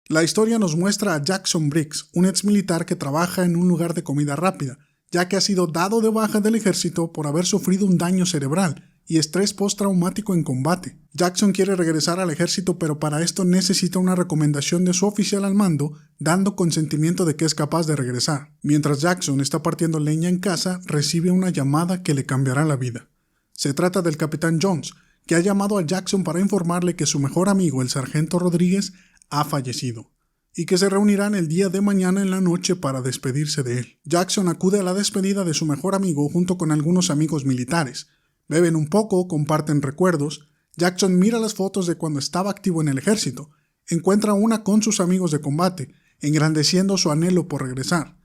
La historia nos muestra a Jackson Briggs, un ex militar que trabaja en un lugar de comida rápida, ya que ha sido dado de baja del ejército por haber sufrido un daño cerebral y estrés postraumático en combate. Jackson quiere regresar al ejército, pero para esto necesita una recomendación de su oficial al mando, dando consentimiento de que es capaz de regresar. Mientras Jackson está partiendo leña en casa, recibe una llamada que le cambiará la vida. Se trata del capitán Jones, que ha llamado a Jackson para informarle que su mejor amigo, el sargento Rodríguez, ha fallecido, y que se reunirán el día de mañana en la noche para despedirse de él. Jackson acude a la despedida de su mejor amigo junto con algunos amigos militares. Beben un poco, comparten recuerdos. Jackson mira las fotos de cuando estaba activo en el ejército. Encuentra una con sus amigos de combate, engrandeciendo su anhelo por regresar.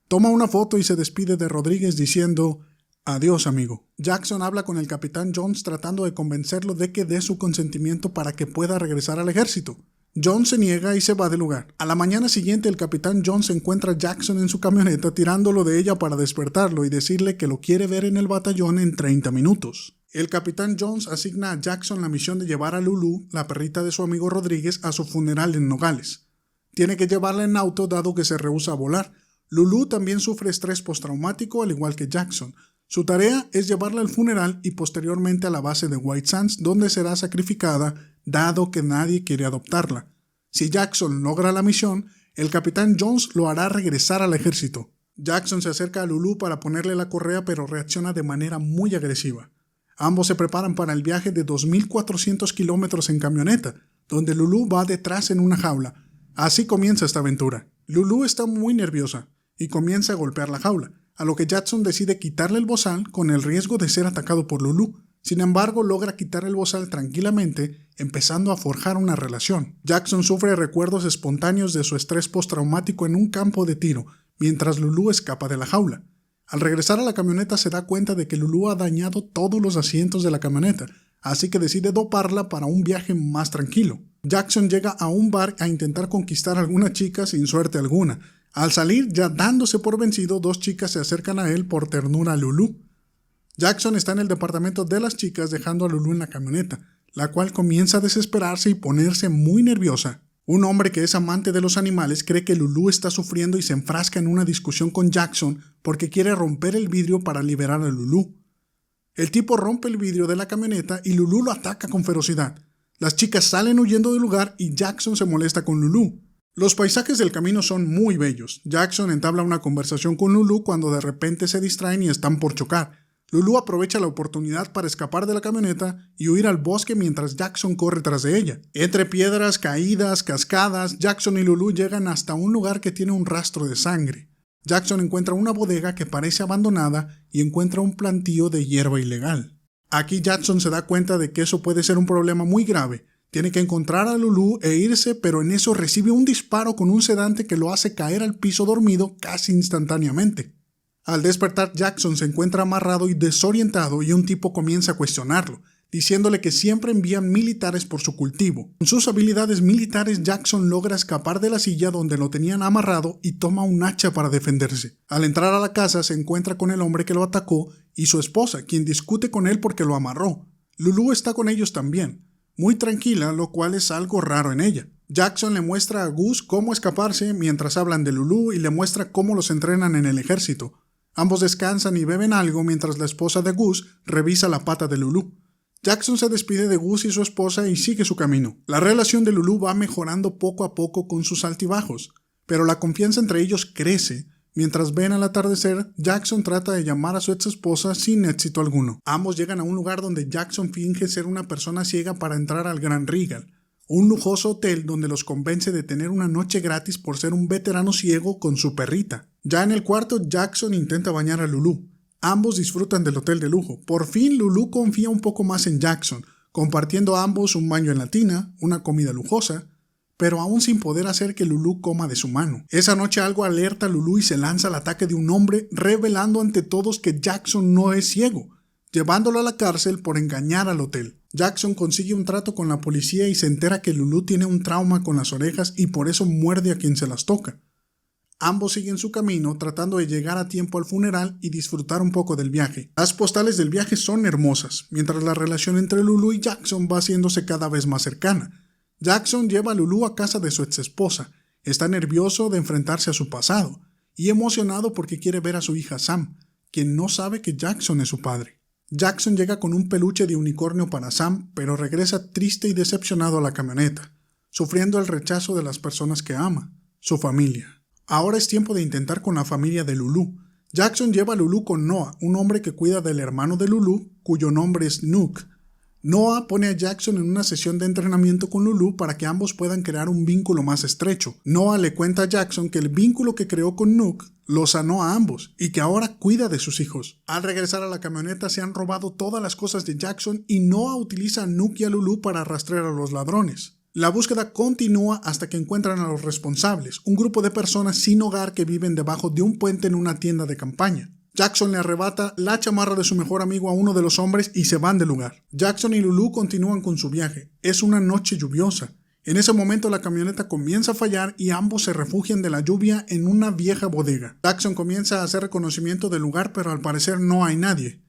Toma una foto y se despide de Rodríguez diciendo: «Adiós, amigo». Jackson habla con el capitán Jones tratando de convencerlo de que dé su consentimiento para que pueda regresar al ejército. Jones se niega y se va del lugar. A la mañana siguiente, el capitán Jones encuentra a Jackson en su camioneta tirándolo de ella para despertarlo y decirle que lo quiere ver en el batallón en 30 minutos. El capitán Jones asigna a Jackson la misión de llevar a Lulu, la perrita de su amigo Rodríguez, a su funeral en Nogales. Tiene que llevarla en auto dado que se rehúsa a volar. Lulu también sufre estrés postraumático al igual que Jackson. Su tarea es llevarla al funeral y posteriormente a la base de White Sands, donde será sacrificada, dado que nadie quiere adoptarla. Si Jackson logra la misión, el capitán Jones lo hará regresar al ejército. Jackson se acerca a Lulu para ponerle la correa, pero reacciona de manera muy agresiva. Ambos se preparan para el viaje de 2.400 kilómetros en camioneta, donde Lulu va detrás en una jaula. Así comienza esta aventura. Lulu está muy nerviosa y comienza a golpear la jaula, a lo que Jackson decide quitarle el bozal con el riesgo de ser atacado por Lulu. Sin embargo, logra quitar el bozal tranquilamente, empezando a forjar una relación. Jackson sufre recuerdos espontáneos de su estrés postraumático en un campo de tiro, mientras Lulu escapa de la jaula. Al regresar a la camioneta se da cuenta de que Lulu ha dañado todos los asientos de la camioneta, así que decide doparla para un viaje más tranquilo. Jackson llega a un bar a intentar conquistar a alguna chica sin suerte alguna. Al salir, ya dándose por vencido, dos chicas se acercan a él por ternura a Lulu. Jackson está en el departamento de las chicas dejando a Lulu en la camioneta, la cual comienza a desesperarse y ponerse muy nerviosa. Un hombre que es amante de los animales cree que Lulu está sufriendo y se enfrasca en una discusión con Jackson porque quiere romper el vidrio para liberar a Lulu. El tipo rompe el vidrio de la camioneta y Lulu lo ataca con ferocidad. Las chicas salen huyendo del lugar y Jackson se molesta con Lulu. Los paisajes del camino son muy bellos. Jackson entabla una conversación con Lulu cuando de repente se distraen y están por chocar. Lulu aprovecha la oportunidad para escapar de la camioneta y huir al bosque mientras Jackson corre tras de ella. Entre piedras, caídas, cascadas, Jackson y Lulu llegan hasta un lugar que tiene un rastro de sangre. Jackson encuentra una bodega que parece abandonada y encuentra un plantío de hierba ilegal. Aquí Jackson se da cuenta de que eso puede ser un problema muy grave. Tiene que encontrar a Lulu e irse, pero en eso recibe un disparo con un sedante que lo hace caer al piso dormido casi instantáneamente. Al despertar, Jackson se encuentra amarrado y desorientado y un tipo comienza a cuestionarlo, diciéndole que siempre envían militares por su cultivo. Con sus habilidades militares, Jackson logra escapar de la silla donde lo tenían amarrado y toma un hacha para defenderse. Al entrar a la casa, se encuentra con el hombre que lo atacó y su esposa, quien discute con él porque lo amarró. Lulu está con ellos también, muy tranquila, lo cual es algo raro en ella. Jackson le muestra a Gus cómo escaparse mientras hablan de Lulu y le muestra cómo los entrenan en el ejército. Ambos descansan y beben algo mientras la esposa de Gus revisa la pata de Lulu. Jackson se despide de Gus y su esposa y sigue su camino. La relación de Lulu va mejorando poco a poco con sus altibajos, pero la confianza entre ellos crece. Mientras ven al atardecer, Jackson trata de llamar a su ex esposa sin éxito alguno. Ambos llegan a un lugar donde Jackson finge ser una persona ciega para entrar al Grand Regal, un lujoso hotel donde los convence de tener una noche gratis por ser un veterano ciego con su perrita. Ya en el cuarto, Jackson intenta bañar a Lulu. Ambos disfrutan del hotel de lujo. Por fin, Lulu confía un poco más en Jackson, compartiendo ambos un baño en la tina, una comida lujosa, pero aún sin poder hacer que Lulu coma de su mano. Esa noche algo alerta a Lulu y se lanza al ataque de un hombre, revelando ante todos que Jackson no es ciego, llevándolo a la cárcel por engañar al hotel. Jackson consigue un trato con la policía y se entera que Lulu tiene un trauma con las orejas y por eso muerde a quien se las toca. Ambos siguen su camino tratando de llegar a tiempo al funeral y disfrutar un poco del viaje. Las postales del viaje son hermosas, mientras la relación entre Lulu y Jackson va haciéndose cada vez más cercana. Jackson lleva a Lulu a casa de su exesposa. Está nervioso de enfrentarse a su pasado y emocionado porque quiere ver a su hija Sam, quien no sabe que Jackson es su padre. Jackson llega con un peluche de unicornio para Sam, pero regresa triste y decepcionado a la camioneta, sufriendo el rechazo de las personas que ama, su familia. Ahora es tiempo de intentar con la familia de Lulu. Jackson lleva a Lulu con Noah, un hombre que cuida del hermano de Lulu, cuyo nombre es Nook. Noah pone a Jackson en una sesión de entrenamiento con Lulu para que ambos puedan crear un vínculo más estrecho. Noah le cuenta a Jackson que el vínculo que creó con Nook lo sanó a ambos y que ahora cuida de sus hijos. Al regresar a la camioneta se han robado todas las cosas de Jackson y Noah utiliza a Nook y a Lulu para rastrear a los ladrones. La búsqueda continúa hasta que encuentran a los responsables, un grupo de personas sin hogar que viven debajo de un puente en una tienda de campaña. Jackson le arrebata la chamarra de su mejor amigo a uno de los hombres y se van del lugar. Jackson y Lulu continúan con su viaje. Es una noche lluviosa. En ese momento la camioneta comienza a fallar y ambos se refugian de la lluvia en una vieja bodega. Jackson comienza a hacer reconocimiento del lugar, pero al parecer no hay nadie.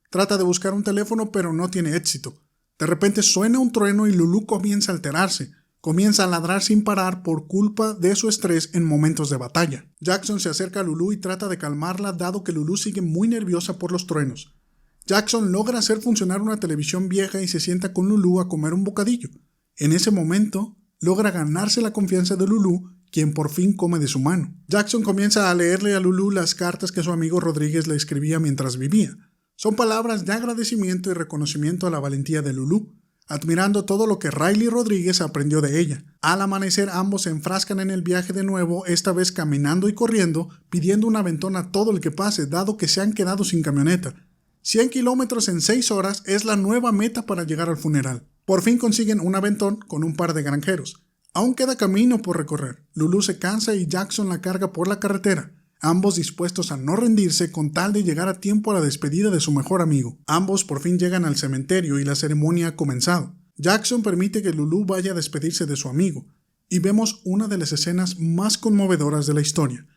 Trata de buscar un teléfono, pero no tiene éxito. De repente suena un trueno y Lulu comienza a alterarse. Comienza a ladrar sin parar por culpa de su estrés en momentos de batalla. Jackson se acerca a Lulu y trata de calmarla, dado que Lulu sigue muy nerviosa por los truenos. Jackson logra hacer funcionar una televisión vieja y se sienta con Lulu a comer un bocadillo. En ese momento, logra ganarse la confianza de Lulu, quien por fin come de su mano. Jackson comienza a leerle a Lulu las cartas que su amigo Rodríguez le escribía mientras vivía. Son palabras de agradecimiento y reconocimiento a la valentía de Lulu, admirando todo lo que Riley Rodríguez aprendió de ella. Al amanecer ambos se enfrascan en el viaje de nuevo, esta vez caminando y corriendo, pidiendo un aventón a todo el que pase, dado que se han quedado sin camioneta. 100 kilómetros en 6 horas es la nueva meta para llegar al funeral. Por fin consiguen un aventón con un par de granjeros. Aún queda camino por recorrer. Lulu se cansa y Jackson la carga por la carretera, ambos dispuestos a no rendirse con tal de llegar a tiempo a la despedida de su mejor amigo. Ambos por fin llegan al cementerio y la ceremonia ha comenzado. Jackson permite que Lulu vaya a despedirse de su amigo, y vemos una de las escenas más conmovedoras de la historia.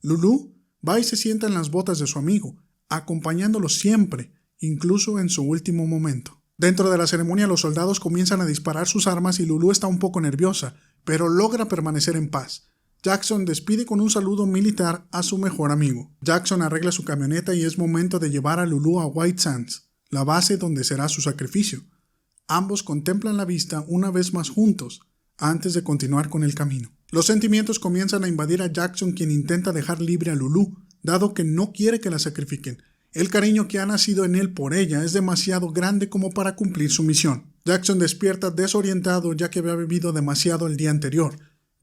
Lulu va y se sienta en las botas de su amigo, acompañándolo siempre, incluso en su último momento. Dentro de la ceremonia los soldados comienzan a disparar sus armas y Lulu está un poco nerviosa, pero logra permanecer en paz. Jackson despide con un saludo militar a su mejor amigo. Jackson arregla su camioneta y es momento de llevar a Lulu a White Sands, la base donde será su sacrificio. Ambos contemplan la vista una vez más juntos, antes de continuar con el camino. Los sentimientos comienzan a invadir a Jackson, quien intenta dejar libre a Lulu, dado que no quiere que la sacrifiquen. El cariño que ha nacido en él por ella es demasiado grande como para cumplir su misión. Jackson despierta desorientado ya que había bebido demasiado el día anterior.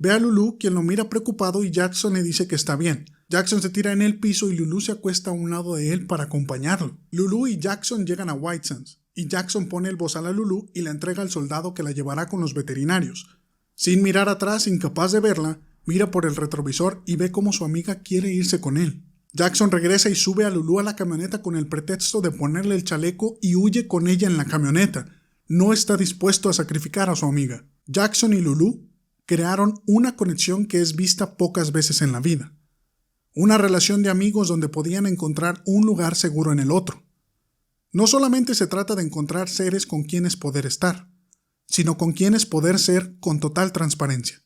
Ve a Lulu, quien lo mira preocupado, y Jackson le dice que está bien. Jackson se tira en el piso y Lulu se acuesta a un lado de él para acompañarlo. Lulu y Jackson llegan a White Sands, y Jackson pone el bozal a Lulu y la entrega al soldado que la llevará con los veterinarios. Sin mirar atrás, incapaz de verla, mira por el retrovisor y ve cómo su amiga quiere irse con él. Jackson regresa y sube a Lulu a la camioneta con el pretexto de ponerle el chaleco y huye con ella en la camioneta. No está dispuesto a sacrificar a su amiga. Jackson y Lulu crearon una conexión que es vista pocas veces en la vida. Una relación de amigos donde podían encontrar un lugar seguro en el otro. No solamente se trata de encontrar seres con quienes poder estar, sino con quienes poder ser con total transparencia.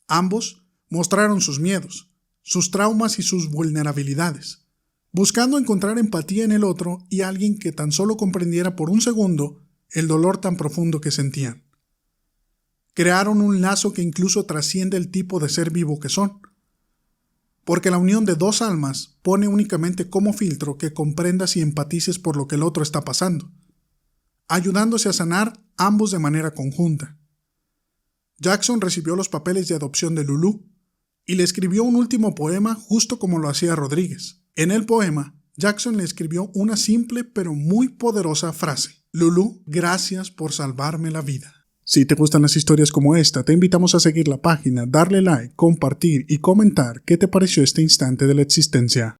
Ambos mostraron sus miedos, sus traumas y sus vulnerabilidades, buscando encontrar empatía en el otro y alguien que tan solo comprendiera por un segundo el dolor tan profundo que sentían. Crearon un lazo que incluso trasciende el tipo de ser vivo que son, porque la unión de dos almas pone únicamente como filtro que comprendas y empatices por lo que el otro está pasando, ayudándose a sanar ambos de manera conjunta. Jackson recibió los papeles de adopción de Lulu y le escribió un último poema justo como lo hacía Rodríguez. En el poema, Jackson le escribió una simple pero muy poderosa frase: Lulu, gracias por salvarme la vida. Si te gustan las historias como esta, te invitamos a seguir la página, darle like, compartir y comentar qué te pareció este instante de la existencia.